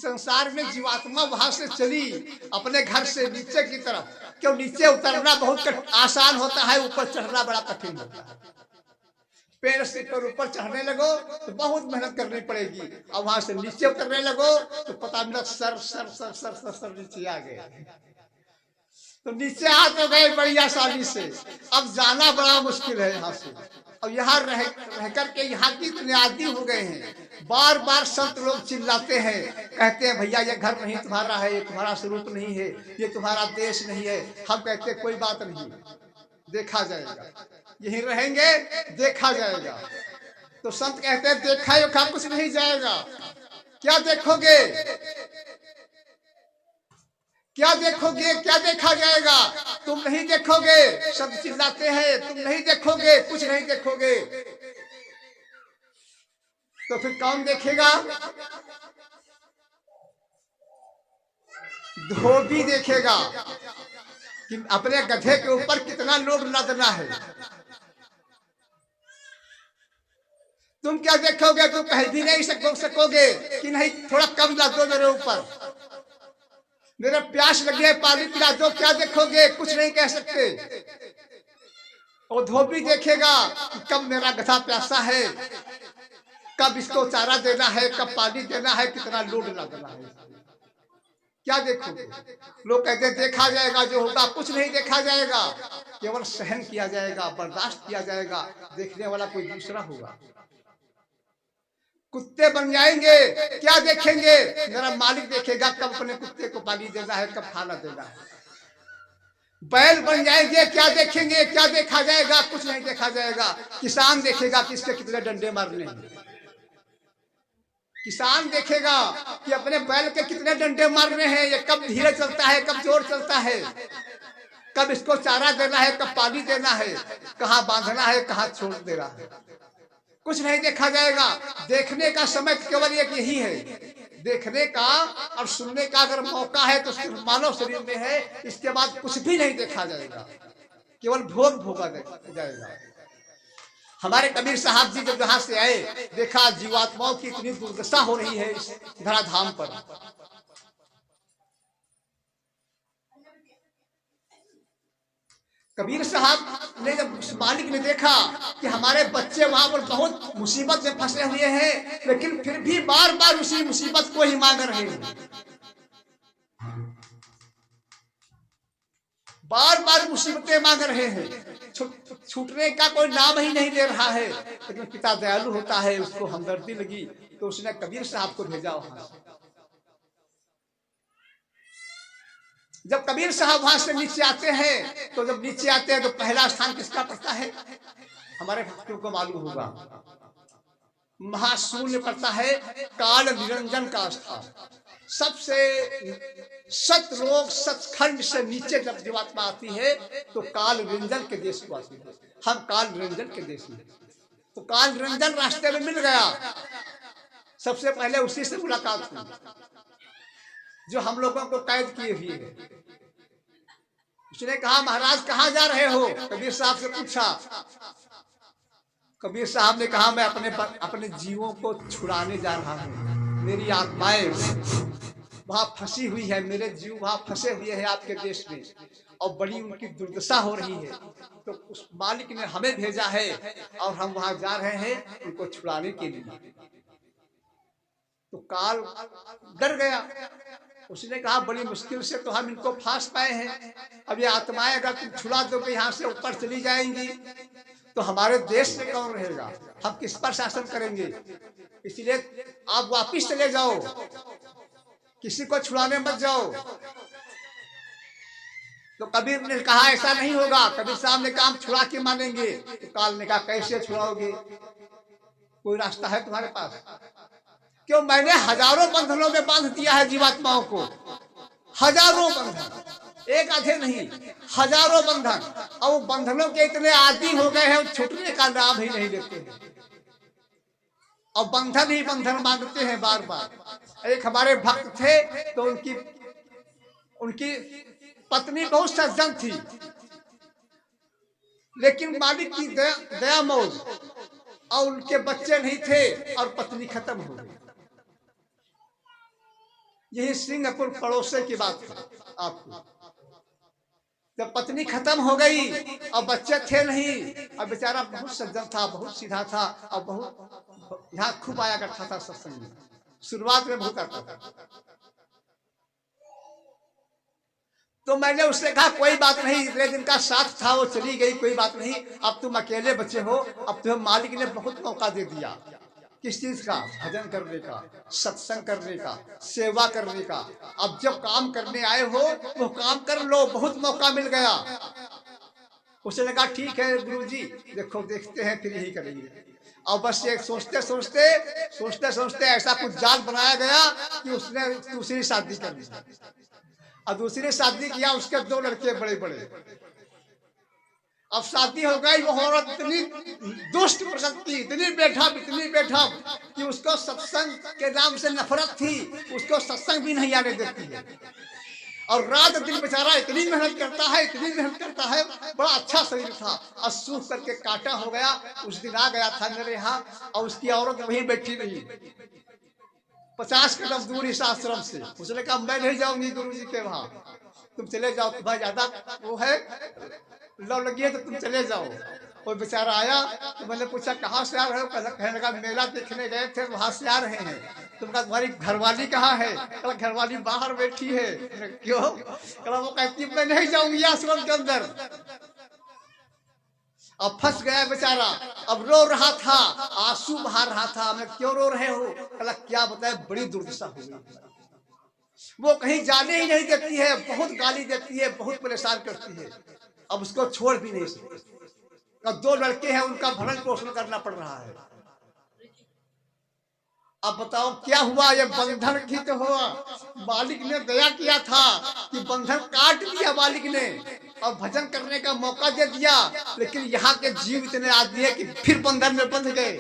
संसार में जीवात्मा वहां से चली अपने घर से नीचे की तरफ, क्यों नीचे उतरना बहुत आसान होता है, ऊपर चढ़ना बड़ा कठिन होता है। पेड़ से पर ऊपर चढ़ने लगो तो बहुत मेहनत करनी पड़ेगी, और वहां से नीचे उतरने लगो तो पता मिला sir sir sir sir sir sir नीचे आ गए। तो नीचे आ तो गए बड़ी आसानी से, अब जाना बड़ा मुश्किल है यहाँ से। और यहाँ रह करके यहाँ की इतने आदी हो गए हैं, बार बार संत लोग चिल्लाते हैं, कहते हैं भैया ये घर नहीं तुम्हारा है, ये तुम्हारा स्वरूप नहीं है, ये तुम्हारा देश नहीं है। हम कहते हैं कोई बात नहीं, देखा जाएगा, यहीं रहेंगे, देखा जाएगा। तो संत कहते हैं देखा योखा कुछ नहीं जाएगा। क्या देखोगे, क्या देखोगे, क्या देखा जाएगा? तुम नहीं देखोगे, सब चिल्लाते हैं तुम नहीं देखोगे, कुछ नहीं देखोगे। तो फिर कौन देखेगा? धोबी देखेगा कि अपने गधे के ऊपर कितना लोड लदना है। तुम क्या देखोगे? तुम कह भी नहीं सकोगे कि नहीं थोड़ा कम ला दो मेरे ऊपर, मेरा प्यास लगी है पानी पिला दो। क्या देखोगे? कुछ नहीं कह सकते। और धोबी देखेगा कि कब मेरा गधा प्यासा है, कब इसको चारा देना है, कब पानी देना है, कितना लोड लगना है। क्या देखोगे? लोग कहते हैं देखा जाएगा, जो होगा कुछ नहीं देखा जाएगा, केवल सहन किया जाएगा, बर्दाश्त किया जाएगा, देखने वाला कोई दूसरा होगा। कुत्ते बन जाएंगे, क्या देखेंगे? मेरा मालिक देखेगा कब अपने कुत्ते को पानी देना है, कब खाना देना है। बैल बन जाएंगे, क्या देखेंगे? क्या देखा जाएगा? कुछ नहीं देखा जाएगा। किसान देखेगा कि इसके कितने डंडे मारने हैं, किसान देखेगा कि अपने बैल के कितने डंडे मारने हैं, ये कब धीरे चलता है, कब जोर चलता है, कब इसको चारा देना है, कब पानी देना है, कहाँ बांधना है, कहाँ छोड़ देना है। कुछ नहीं देखा जाएगा। देखने का समय केवल एक यही है, देखने का और सुनने का अगर मौका है तो सिर्फ मानव शरीर में है, इसके बाद कुछ भी नहीं देखा जाएगा, केवल भोग भोगा जाएगा। हमारे कबीर साहब जी जब यहाँ से आए, देखा जीवात्माओं की इतनी दुर्दशा हो रही है इस धराधाम पर। कबीर साहब ने जब मालिक ने देखा कि हमारे बच्चे वहां पर बहुत मुसीबत में फंसे हुए हैं, लेकिन फिर भी बार बार उसी मुसीबत को ही मांग रहे हैं, बार बार मुसीबतें मांग रहे हैं, छूटने का कोई नाम ही नहीं ले रहा है। लेकिन पिता दयालु होता है, उसको हमदर्दी लगी तो उसने कबीर साहब को भेजा वहां। जब कबीर साहब वहां से नीचे आते हैं, तो जब नीचे आते हैं तो पहला स्थान किसका पड़ता है? हमारे भक्तों को मालूम होगा, महाशून्य पड़ता है, काल निरंजन का स्थान। सबसे सतलोक सचखंड से नीचे जब जीवात्मा आती है तो काल निरंजन के देश को आती है। हम काल निरंजन के देश में, तो काल निरंजन रास्ते में मिल गया। सबसे पहले उसी से मुलाकात हुई जो हम लोगों को कैद किए हुए है। उसने कहा महाराज कहाँ जा रहे हो? कबीर साहब से पूछा। कबीर साहब ने कहा मैं अपने जीवों को छुड़ाने जा रहा हूँ, मेरी आत्माएं वहां फंसी हुई है, मेरे जीव वहां फंसे हुए हैं आपके देश में, और बड़ी उनकी दुर्दशा हो रही है। तो उस मालिक ने हमें भेजा है और हम वहां जा रहे हैं उनको छुड़ाने के लिए। तो काल डर गया, उसने कहा बड़ी मुश्किल से तो हम इनको फांस पाए हैं, अब ये आत्माएं अगर तुम छुड़ा दोगे यहाँ से ऊपर चली जाएंगी तो हमारे देश में कौन रहेगा, हम किस पर शासन करेंगे, इसलिए आप वापिस चले जाओ, किसी को छुड़ाने मत जाओ। तो कबीर ने कहा ऐसा नहीं होगा। कबीर साहब ने कहा हम छुड़ा के मानेंगे। तो काल ने कहा कैसे छुड़ाओगे, कोई रास्ता है तुम्हारे पास? क्यों, मैंने हजारों बंधनों में बांध दिया है जीवात्माओं को, हजारों बंधन, एक आधे नहीं, हजारों बंधन, और वो बंधनों के इतने आदी हो गए हैं छूटने का नाम ही नहीं लेते हैं, और बंधन ही बंधन मांगते हैं बार बार। एक हमारे भक्त थे तो उनकी पत्नी बहुत सज्जन थी, लेकिन मालिक की दया मौज, और उनके बच्चे नहीं थे और पत्नी खत्म हो गई। यही सिंगापुर पड़ोसे की बात है आपको। जब पत्नी खत्म हो गई और बच्चे थे नहीं, और बेचारा बहुत सज्जन था, बहुत सीधा था, और बहुत यहाँ खूब आया करता था सत्संग में। शुरुआत में बहुत आता था। तो मैंने उससे कहा कोई बात नहीं, इतने दिन का साथ था, वो चली गई, कोई बात नहीं, अब तुम अकेले बच्चे हो, अब तुम्हें मालिक ने बहुत मौका दे दिया। किस चीज का? भजन करने का, सत्संग करने का, सेवा करने का। अब जब काम करने आए हो वो काम कर लो, बहुत मौका मिल गया। उसने कहा ठीक है गुरुजी, देखो देखते हैं, फिर यही करेंगे। और बस ये सोचते सोचते सोचते सोचते ऐसा कुछ जाल बनाया गया कि उसने दूसरी शादी कर ली। और दूसरी शादी किया, उसके 2 लड़के बड़े बड़े। अब शादी हो गई, वो औरत इतनी दुष्ट प्रकृति, इतनी बेढब कि उसको सत्संग के नाम से नफरत थी, उसको सत्संग भी नहीं आने देती है। और रात दिन बेचारा इतनी मेहनत करता है, इतनी मेहनत करता है, बड़ा अच्छा शरीर था, और सूख करके काटा हो गया। उस दिन आ गया था मेरे यहाँ, और उसकी औरत वहीं बैठी रही 50 कदम दूर इस आश्रम से। उसने कहा मैं नहीं जाऊंगी गुरुजी के वहाँ, तुम चले जाओ, तुम्हारा ज्यादा वो है, लव लगी है तो तुम चले जाओ। वो बेचारा आया तो मैंने पूछा कहाँ से आ रहे हो? कहने लगा मेला देखने गए थे, वहां से आ रहे हैं। तुमका तुम्हारी घरवाली कहाँ है? कहला घरवाली बाहर बैठी है। क्यों? कहला वो कहती मैं नहीं जाऊंगी आश्रम के अंदर। अब फंस गया बेचारा, अब रो रहा था, आंसू बहा रहा था। मैं क्यों रो रहे हो? कहला क्या बताए, बड़ी दुर्दशा हो गई। वो कहीं जाने ही नहीं देती है, बहुत गाली देती है, बहुत परेशान करती है। अब उसको छोड़ भी नहीं सकते। अब 2 लड़के हैं, उनका भरण पोषण करना पड़ रहा है। अब बताओ क्या हुआ? ये बंधन की तो हुआ, मालिक ने दया किया था कि बंधन काट दिया मालिक ने, और भजन करने का मौका दे दिया। लेकिन यहाँ के जीव इतने आदमी है कि फिर बंधन में बंध गए।